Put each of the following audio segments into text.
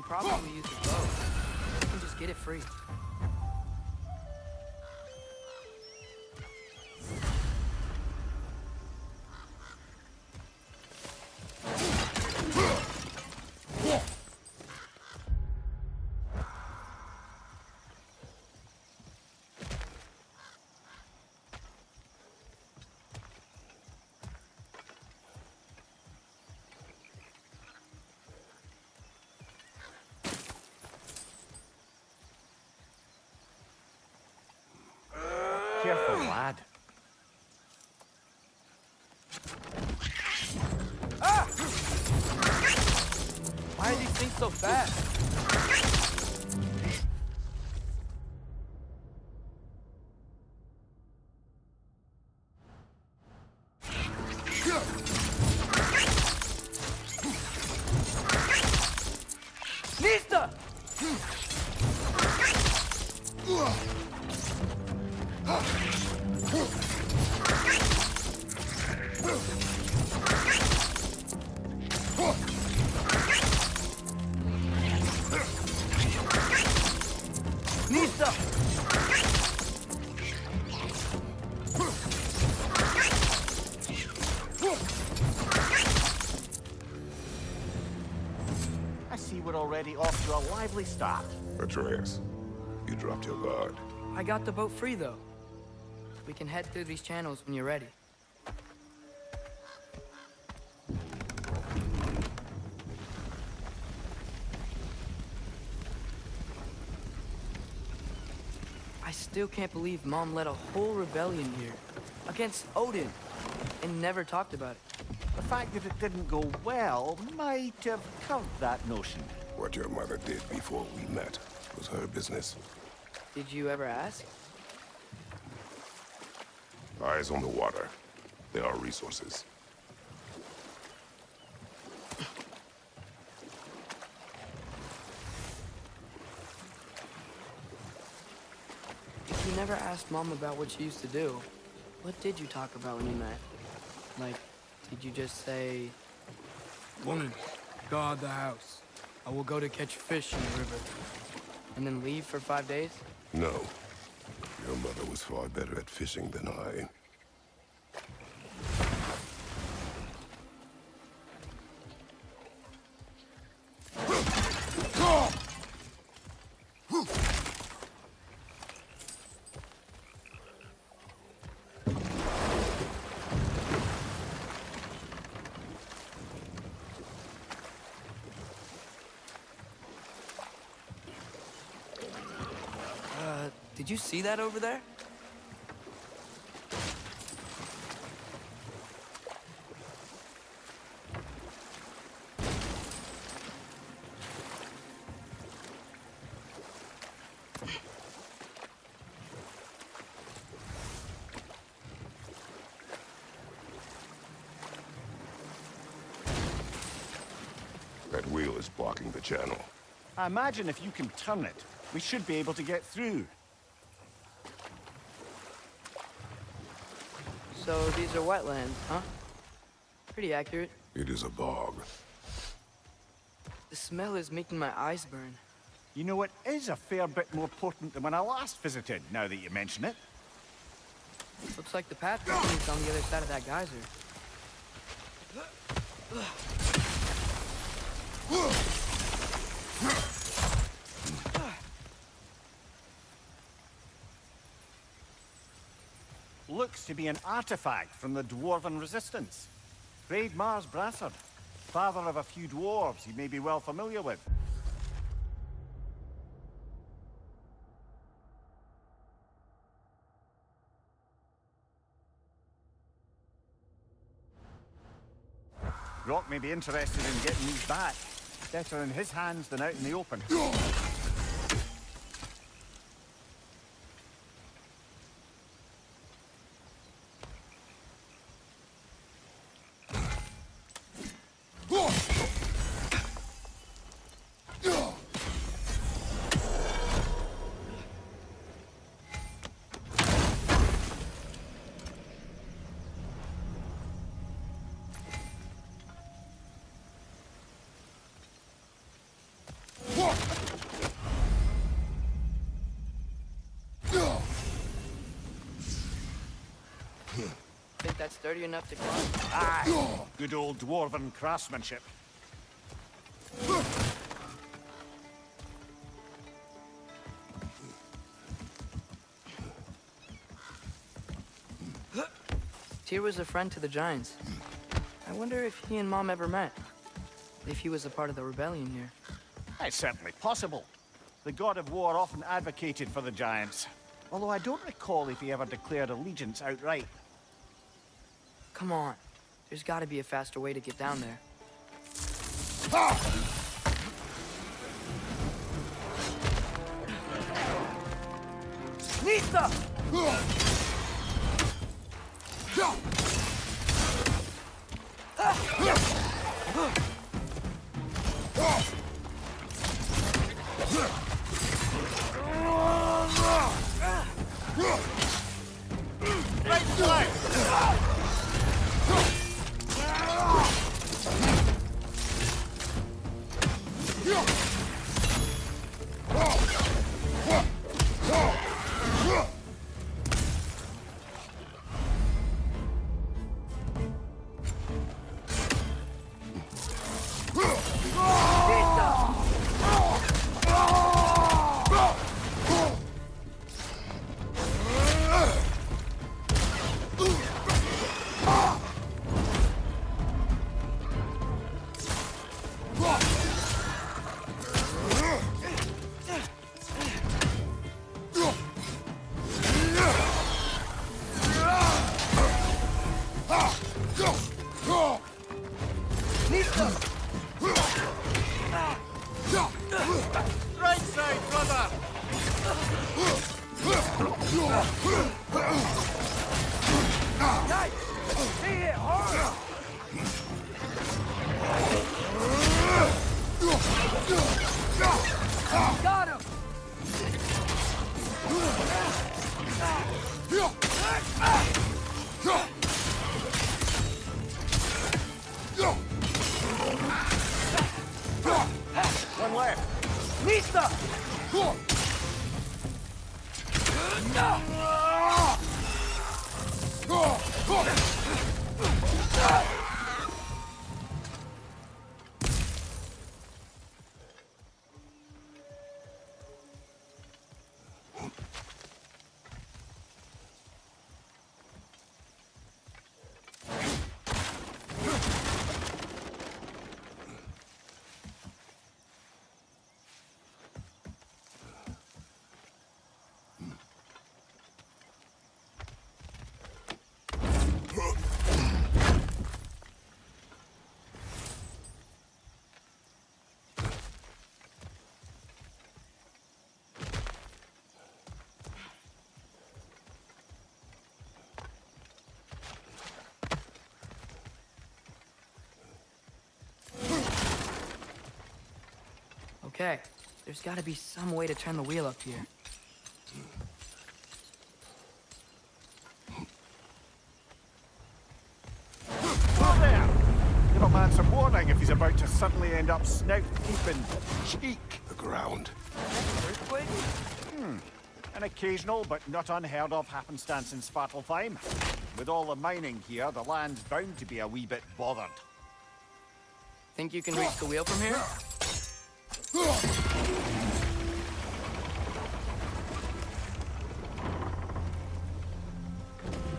probably use a bow. You can just get it free. Careful, lad. Ah! Why are these things so fast? Nista! Nista! I see we're already off to a lively start. Atreus, you dropped your guard. I got the boat free, though. We can head through these channels when you're ready. I still can't believe Mom led a whole rebellion here against Odin and never talked about it. The fact that it didn't go well might have curved that notion. What your mother did before we met was her business. Did you ever ask? Eyes on the water. There are resources. If you never asked Mom about what she used to do, what did you talk about when you met? Like, did you just say, "Woman, guard the house. I will go to catch fish in the river," and then leave for 5 days? No. Your mother was far better at fishing than I. Did you see that over there? That wheel is blocking the channel. I imagine if you can turn it, we should be able to get through. So these are wetlands, huh? Pretty accurate. It is a bog. The smell is making my eyes burn. You know, it is a fair bit more potent than when I last visited, now that you mention it. Looks like the path continues on the other side of that geyser. Looks to be an artifact from the Dwarven Resistance. Great Mars Brassard, father of a few dwarves you may be well familiar with. Rock may be interested in getting these back. Better in his hands than out in the open. Think that's sturdy enough to climb? Aye, good old dwarven craftsmanship. Tyr was a friend to the giants. I wonder if he and Mom ever met. If he was a part of the rebellion here. It's certainly possible. The god of war often advocated for the giants. Although I don't recall if he ever declared allegiance outright. Come on. There's gotta be a faster way to get down there. Nista! Right flank! Right side, brother! Nice! See it hard! Got him! One left. Nista! Okay, there's gotta be some way to turn the wheel up here. Oh, there! Give a man some warning if he's about to suddenly end up snout deep in cheek. The ground. Earthquake? An occasional but not unheard of happenstance in Svartalfheim. With all the mining here, the land's bound to be a wee bit bothered. Think you can reach the wheel from here?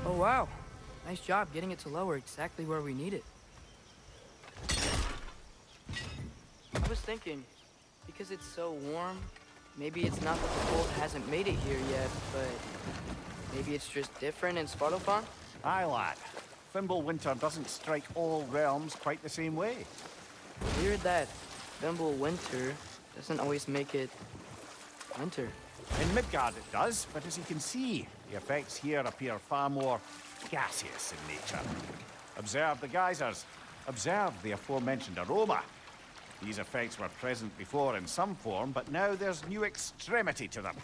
Oh wow, nice job getting it to lower exactly where we need it. I was thinking, because it's so warm, maybe it's not that the cold hasn't made it here yet, but maybe it's just different in Svartalfheim? Aye, lad. Fimbulwinter doesn't strike all realms quite the same way. Weird that Fimbulwinter doesn't always make it winter. In Midgard it does, but as you can see, the effects here appear far more gaseous in nature. Observe the geysers. Observe the aforementioned aroma. These effects were present before in some form, but now there's new extremity to them.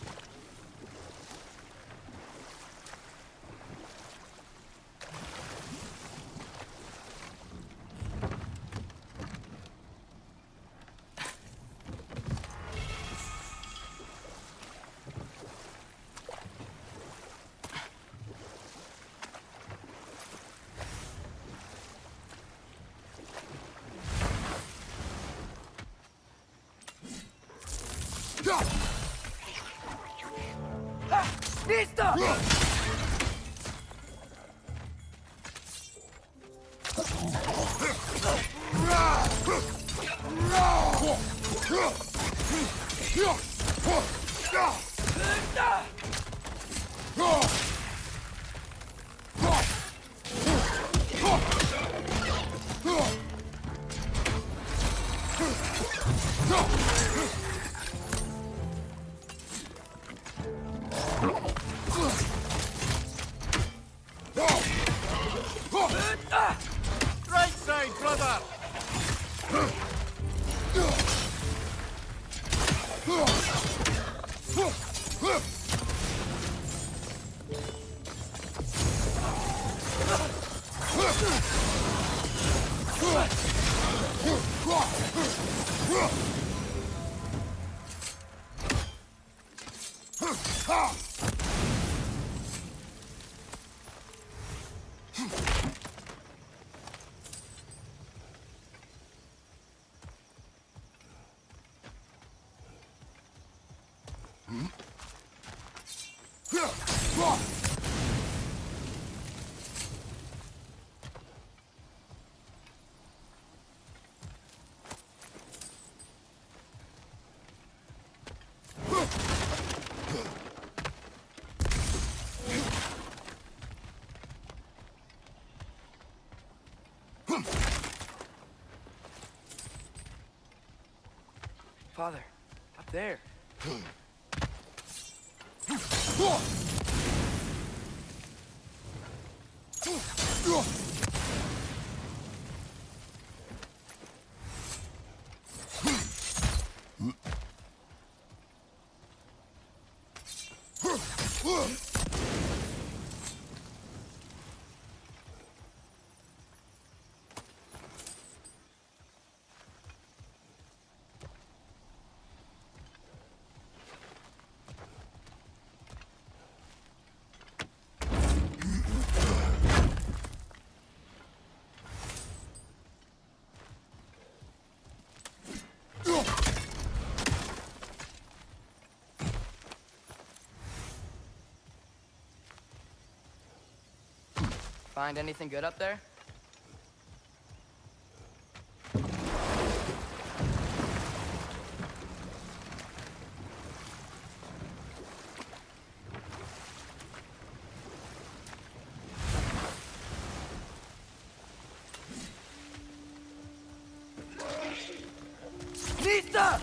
Right side, brother! Father, up there. Find anything good up there? Lista!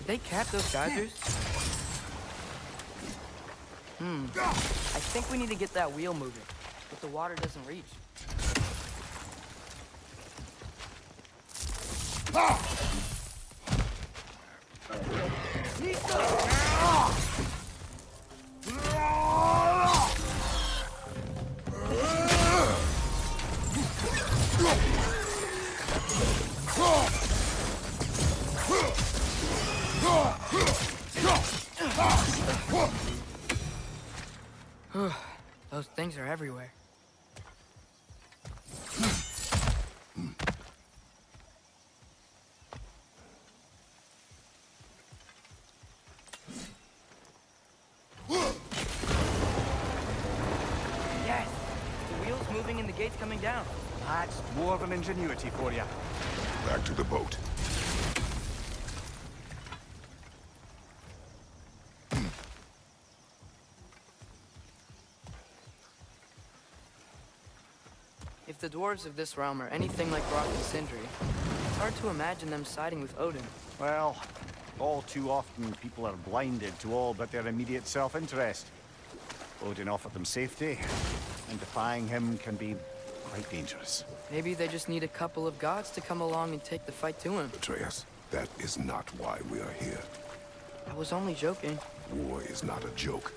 Did they cap those geysers? I think we need to get that wheel moving, but the water doesn't reach. Those things are everywhere. Yes! The wheel's moving and the gate's coming down. That's more than ingenuity for you. Back to the boat. If the dwarves of this realm are anything like Rock and Sindri, it's hard to imagine them siding with Odin. Well, all too often people are blinded to all but their immediate self-interest. Odin offered them safety, and defying him can be quite dangerous. Maybe they just need a couple of gods to come along and take the fight to him. Atreus, that is not why we are here. I was only joking. War is not a joke,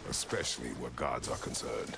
especially where gods are concerned.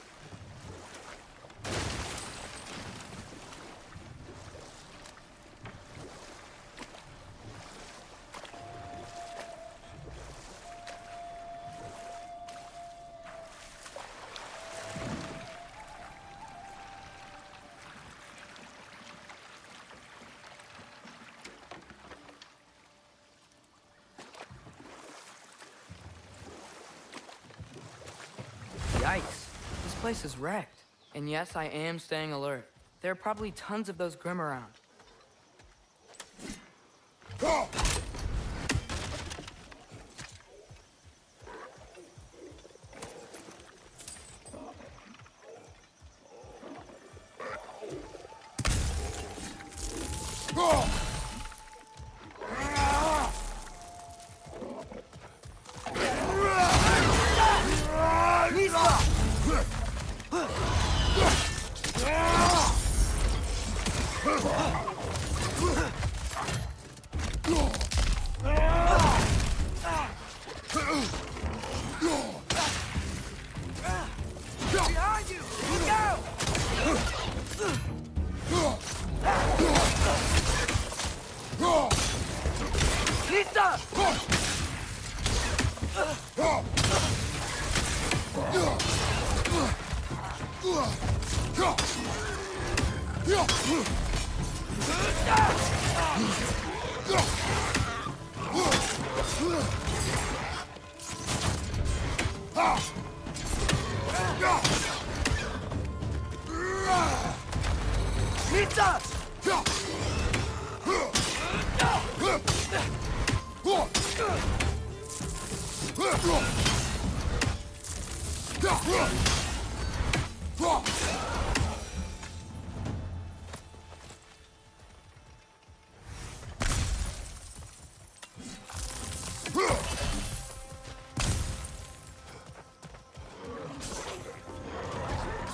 Yikes. This place is wrecked. And yes, I am staying alert. There are probably tons of those Grim around. Behind you! Look out! Lisa!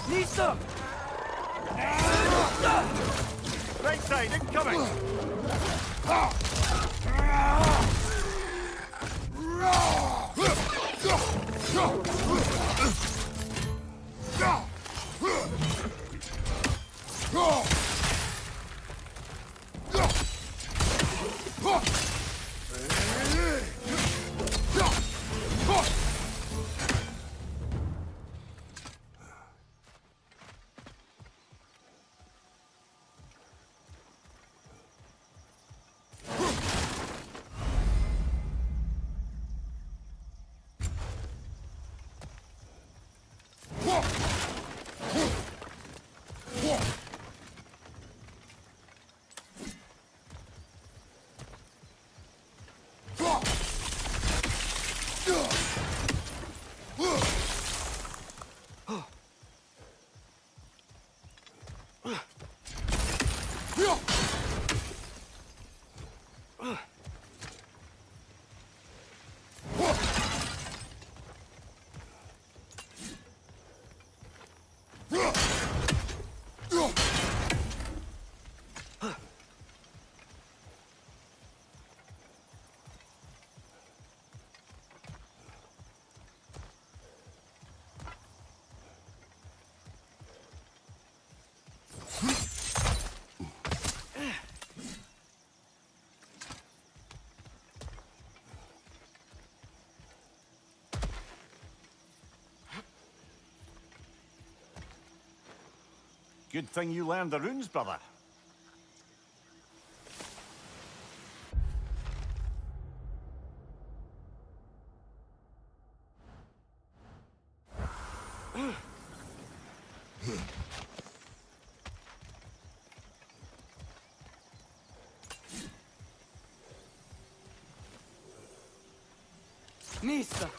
Lisa! Lisa! Right side, incoming! Good thing you learned the runes, brother. Nisa!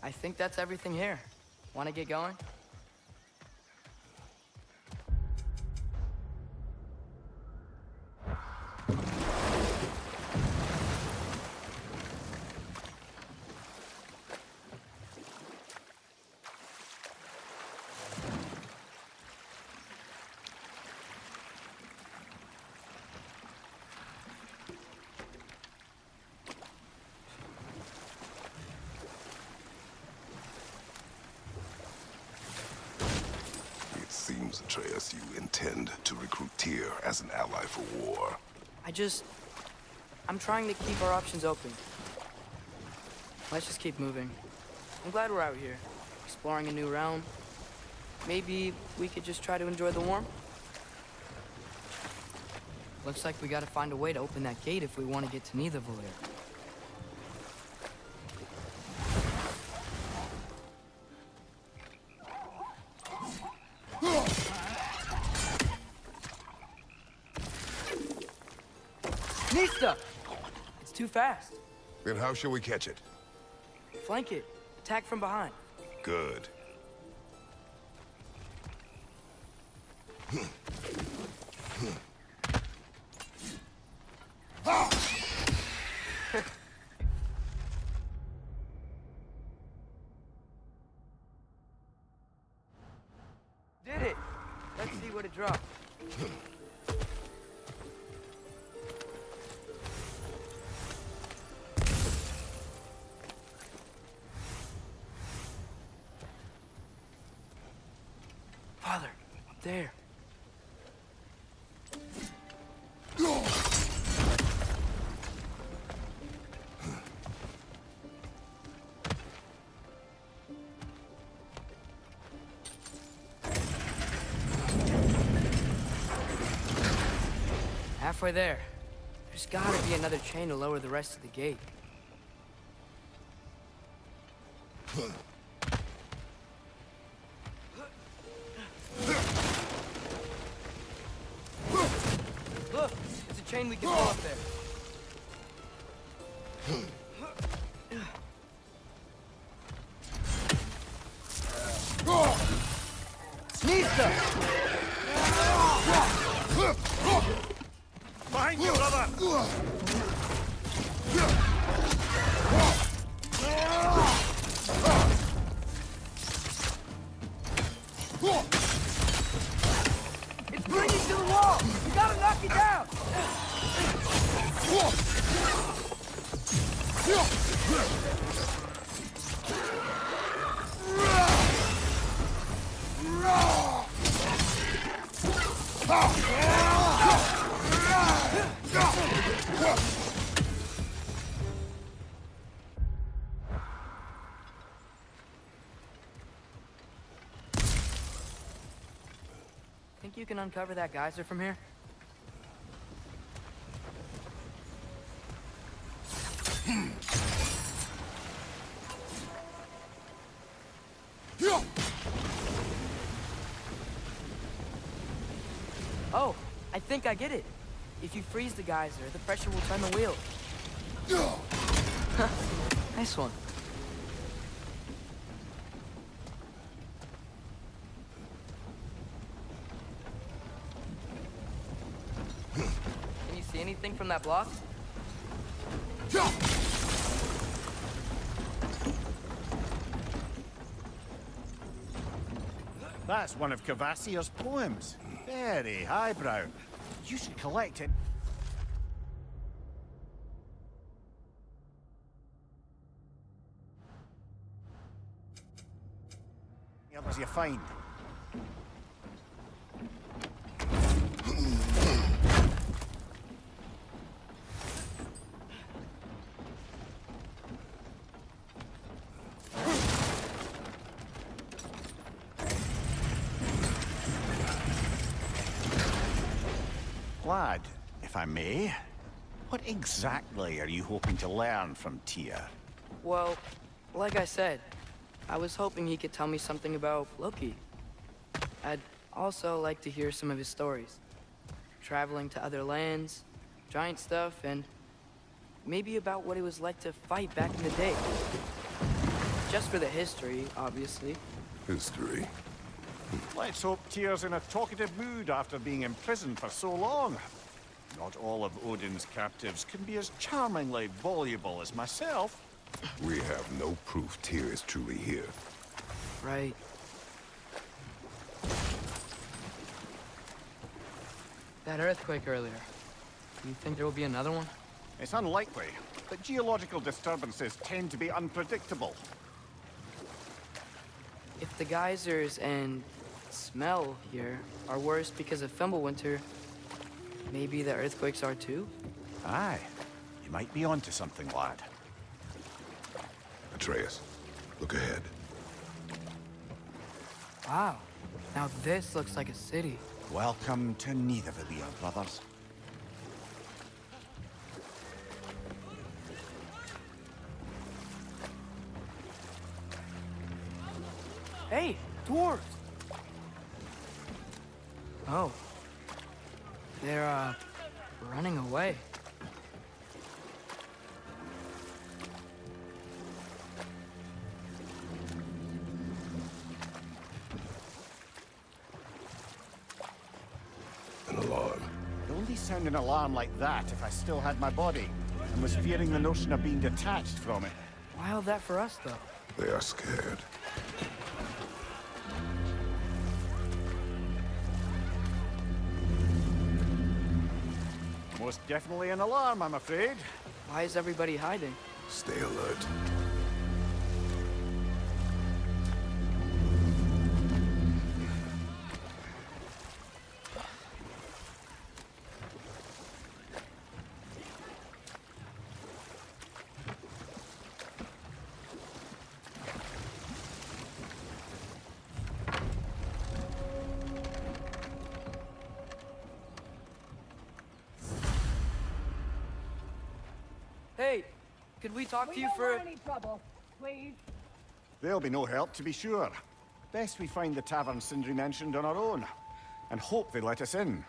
I think that's everything here. Want to get going? Seems, Atreus, you intend to recruit Tyr as an ally for war. I'm trying to keep our options open. Let's just keep moving. I'm glad we're out here, exploring a new realm. Maybe we could just try to enjoy the warmth? Looks like we gotta find a way to open that gate if we want to get to Nidavellir. Nista! It's too fast. Then how shall we catch it? Flank it. Attack from behind. Good. Did it! Let's see what it dropped. Father, up there. Halfway there. There's gotta be another chain to lower the rest of the gate. Look, there's a chain we can pull up there. Nista! Behind you, brother! It's bringing to the wall! You gotta knock it down! Think you can uncover that geyser from here? Oh, I think I get it. If you freeze the geyser, the pressure will turn the wheel. Nice one. Can you see anything from that block? That's one of Kvasir's poems. Very highbrow. You should collect it. Others you find. lad, if I may, what exactly are you hoping to learn from Tyr? Well, like I said, I was hoping he could tell me something about Loki. I'd also like to hear some of his stories. Traveling to other lands, giant stuff, and maybe about what it was like to fight back in the day. Just for the history, obviously. History. Let's hope Tyr's in a talkative mood after being imprisoned for so long. Not all of Odin's captives can be as charmingly voluble as myself. We have no proof Tyr is truly here. Right. That earthquake earlier. Do you think there will be another one? It's unlikely, but geological disturbances tend to be unpredictable. If the geysers and smell here are worse because of Fimbulwinter, maybe the earthquakes are too? Aye, you might be onto something, lad. Atreus, look ahead. Wow. Now this looks like a city. Welcome to Nidavellir, brothers. Hey, dwarves! Oh. They're, running away. An alarm. I'd only sound an alarm like that if I still had my body, and was fearing the notion of being detached from it. Wild that for us, though. They are scared. Most definitely an alarm, I'm afraid. Why is everybody hiding? Stay alert. Hey, could we talk to you don't for... want any trouble, please. There'll be no help, to be sure. Best we find the tavern Sindri mentioned on our own, and hope they let us in.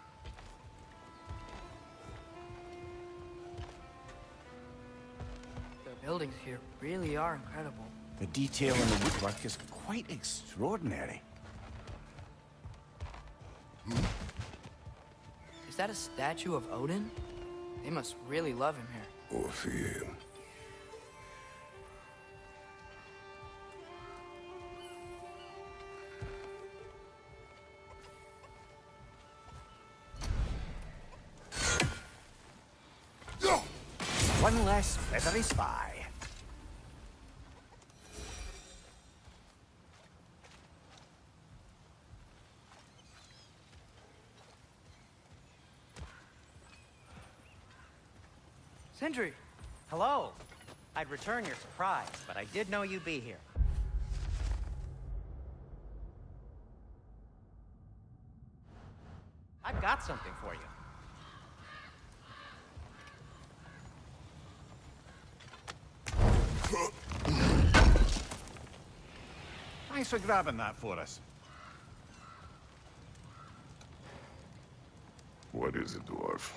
The buildings here really are incredible. The detail in the woodwork is quite extraordinary. Is that a statue of Odin? They must really love him here. Or fear him. One less feathery spy. Sindri! Hello. I'd return your surprise, but I did know you'd be here. I've got something for you. Thanks for grabbing that for us. What is it, dwarf?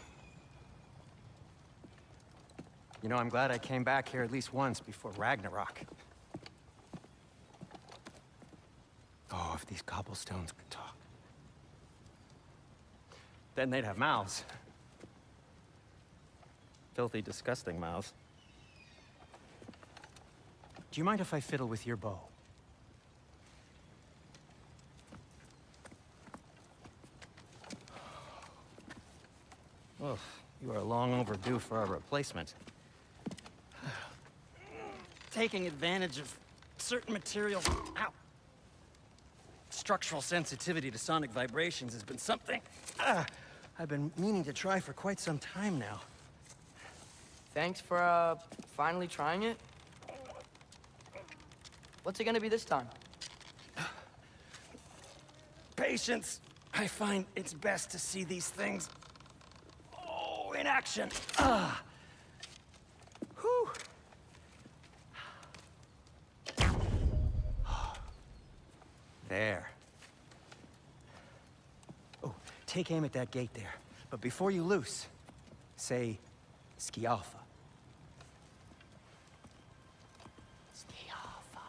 You know, I'm glad I came back here at least once before Ragnarok. Oh, if these cobblestones could talk. Then they'd have mouths. Filthy, disgusting mouths. Do you mind if I fiddle with your bow? Oh, you are long overdue for a replacement. Taking advantage of certain materials. Ow! Structural sensitivity to sonic vibrations has been something I've been meaning to try for quite some time now. Thanks for, finally trying it. What's it gonna be this time? Patience. I find it's best to see these things in action. Ah. Whew. There. Oh, take aim at that gate there. But before you loose, say, Skialfa. Skialfa.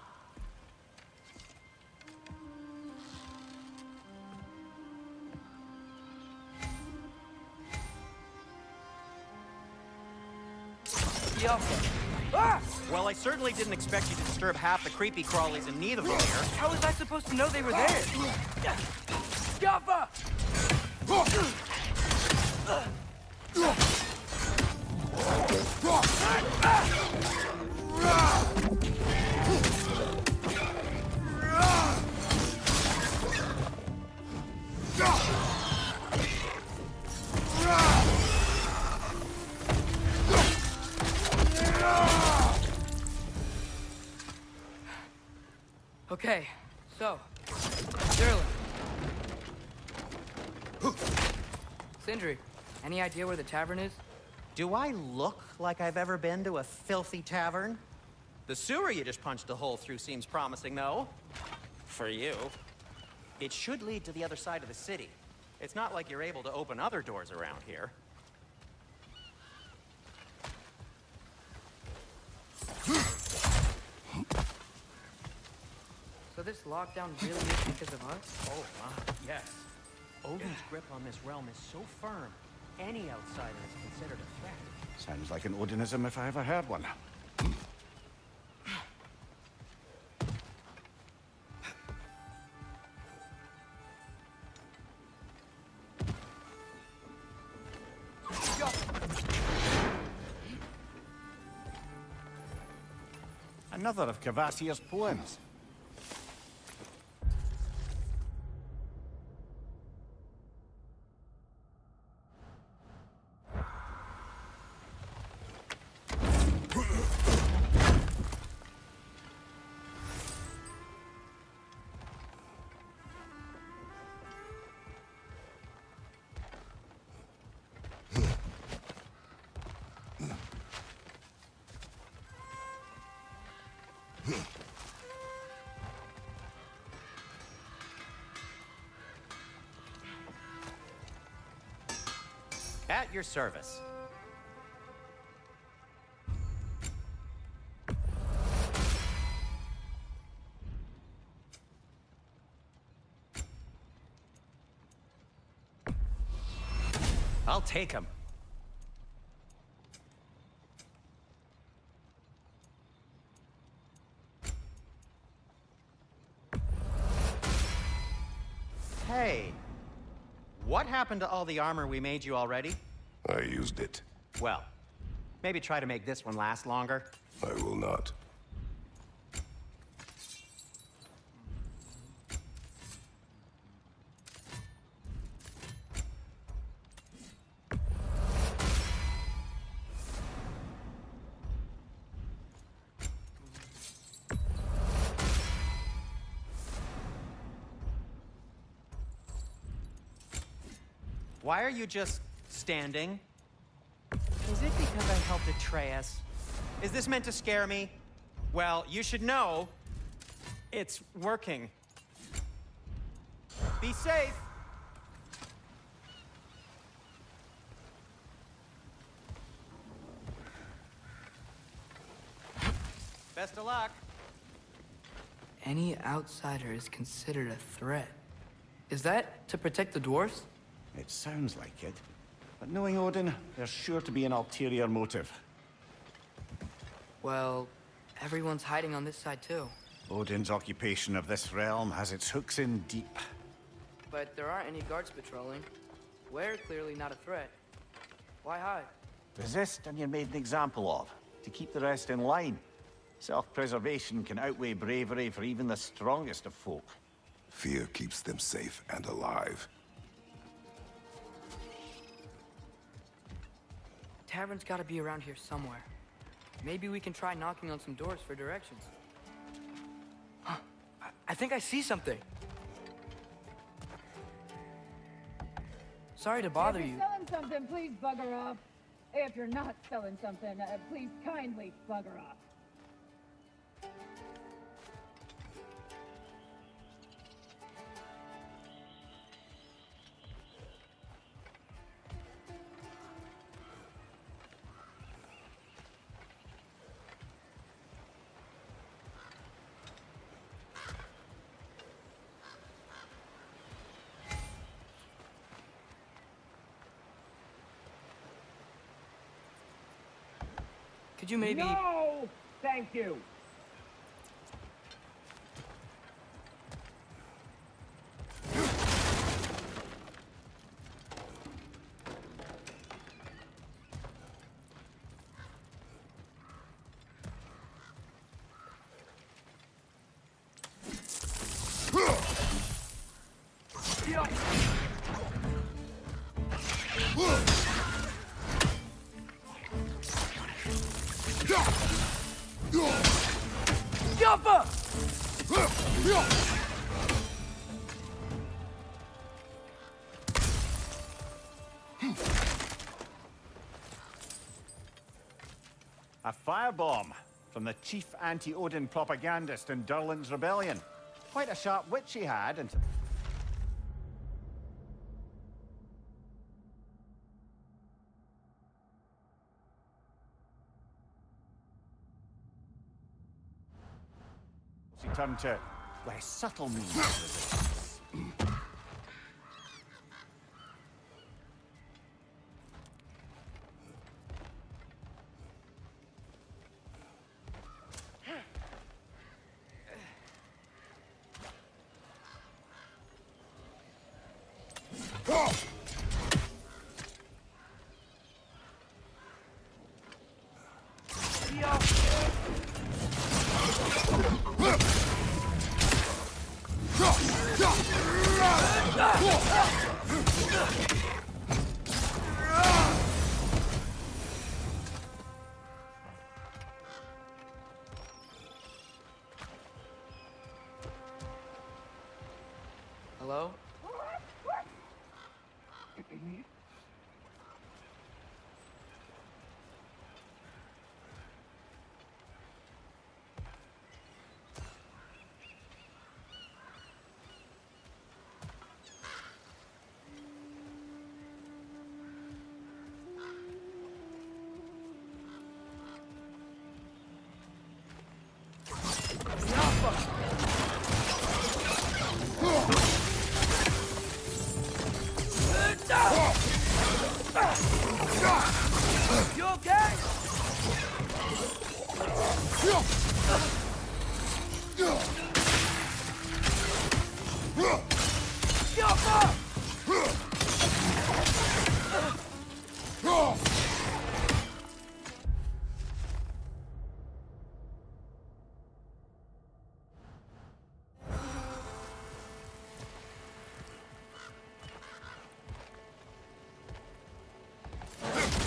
Skialfa. Ah! Well, I certainly didn't expect you to disturb half the creepy crawlies in need of them here. How was I supposed to know they were there? Skialfa! Okay, so, Sterling. Sindri, any idea where the tavern is? Do I look like I've ever been to a filthy tavern? The sewer you just punched a hole through seems promising, though. For you. It should lead to the other side of the city. It's not like you're able to open other doors around here. So this lockdown really is because of us? Oh, yes. Odin's grip on this realm is so firm, any outsider is considered a threat. Sounds like an Odinism if I ever heard one. Another of Kvasir's poems. At your service. I'll take him. Hey, what happened to all the armor we made you already? I used it. Well, maybe try to make this one last longer. I will not. Why are you just standing? Is it because I helped Atreus? Is this meant to scare me? Well, you should know, it's working. Be safe. Best of luck. Any outsider is considered a threat. Is that to protect the dwarves? It sounds like it. But knowing Odin, there's sure to be an ulterior motive. Well, everyone's hiding on this side too. Odin's occupation of this realm has its hooks in deep. But there aren't any guards patrolling. We're clearly not a threat. Why hide? Resist and you're made an example of, to keep the rest in line. Self-preservation can outweigh bravery for even the strongest of folk. Fear keeps them safe and alive. Tavern's gotta be around here somewhere. Maybe we can try knocking on some doors for directions. Huh. I think I see something. Sorry to bother If you. you're selling something, please bugger off. If you're not selling something, please kindly bugger off. Could you maybe... No! Thank you! A firebomb from the chief anti-Odin propagandist in Durlin's rebellion. Quite a sharp wit she had, and... she turned to less subtle means of resistance. Hello? You okay?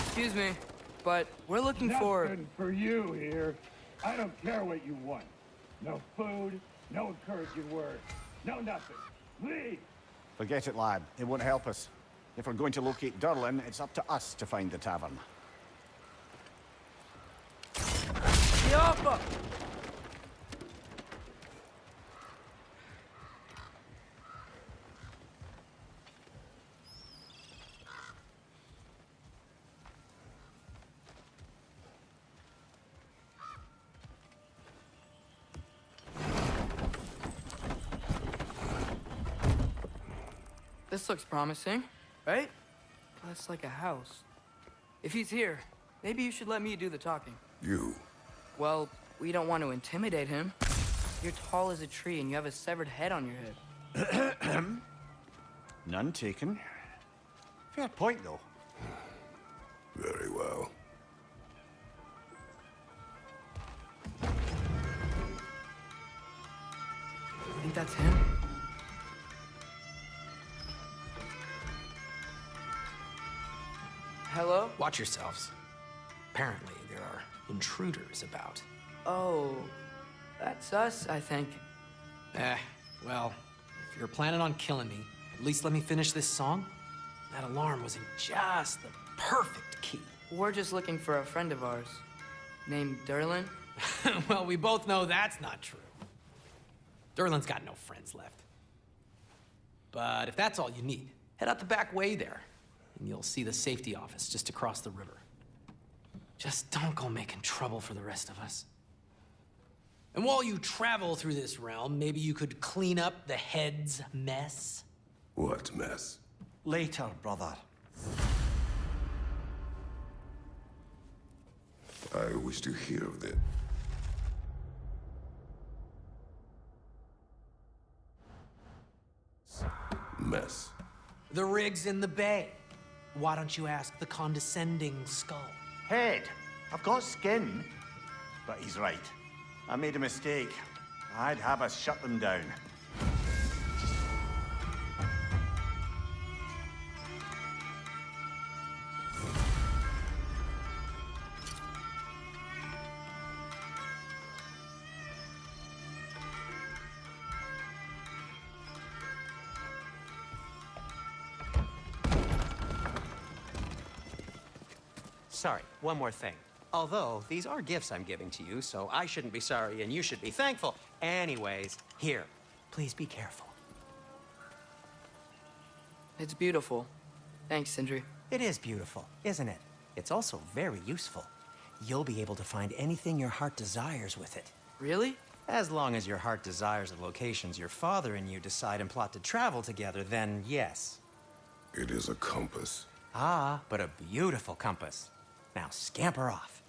Excuse me, but we're looking for... Nothing for you here. I don't care what you want. No food, no encouraging words, no nothing. Leave! Forget it, lad. It won't help us. If we're going to locate Durlin, it's up to us to find the tavern. Yappa! This looks promising, right? That's like a house. If he's here, maybe you should let me do the talking. You. Well, we don't want to intimidate him. You're tall as a tree and you have a severed head on your head. None taken. Fair point, though. Very well. Think that's him? Hello? Watch yourselves. Apparently, there are intruders about. Oh, that's us, I think. Well, if you're planning on killing me, at least let me finish this song. That alarm was in just the perfect key. We're just looking for a friend of ours, named Durlin. Well, we both know that's not true. Durlin's got no friends left. But if that's all you need, head out the back way there, and you'll see the safety office just across the river. Just don't go making trouble for the rest of us. And while you travel through this realm, maybe you could clean up the head's mess? What mess? Later, brother. I wish to hear of it. Mess. The rig's in the bay. Why don't you ask the condescending skull? Head. I've got skin. But he's right. I made a mistake. I'd have us shut them down. Sorry, one more thing. Although, these are gifts I'm giving to you, so I shouldn't be sorry and you should be thankful. Anyways, here, please be careful. It's beautiful. Thanks, Sindri. It is beautiful, isn't it? It's also very useful. You'll be able to find anything your heart desires with it. Really? As long as your heart desires the locations your father and you decide and plot to travel together, then yes. It is a compass. Ah, but a beautiful compass. Now scamper off.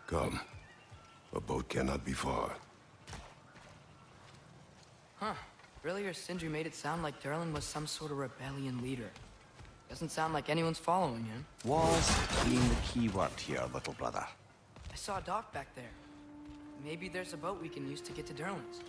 Come. A boat cannot be far. Huh. Earlier, Sindri made it sound like Durlin was some sort of rebellion leader. Doesn't sound like anyone's following him. Was being the key word here, little brother. I saw a dock back there. Maybe there's a boat we can use to get to Durlin's.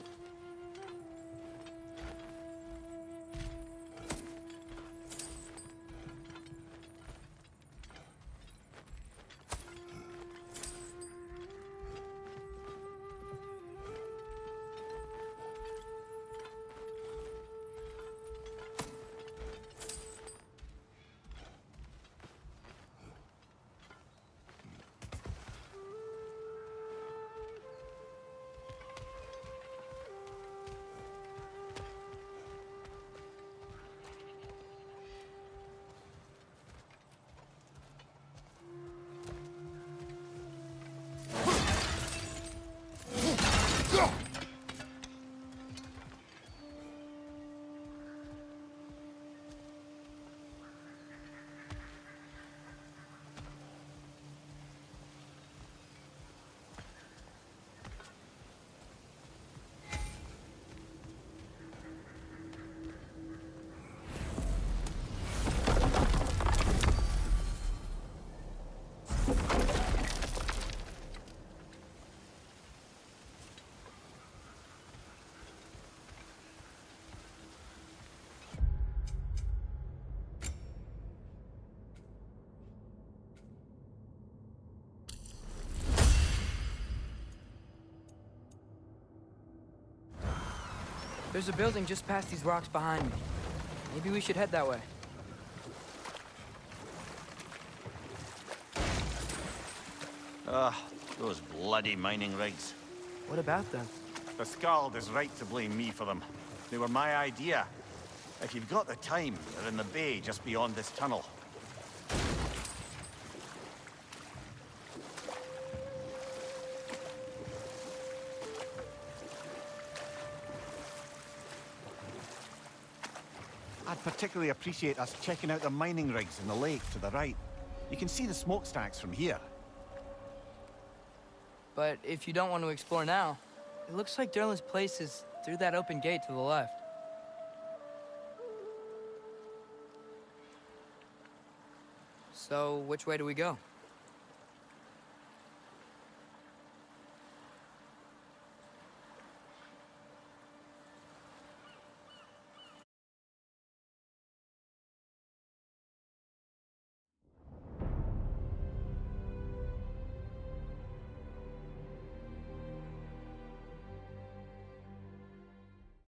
There's a building just past these rocks behind me. Maybe we should head that way. Those bloody mining rigs. What about them? The Skald is right to blame me for them. They were my idea. If you've got the time, they're in the bay just beyond this tunnel. I'd particularly appreciate us checking out the mining rigs in the lake to the right. You can see the smokestacks from here. But if you don't want to explore now, it looks like Durlin's place is through that open gate to the left. So, which way do we go?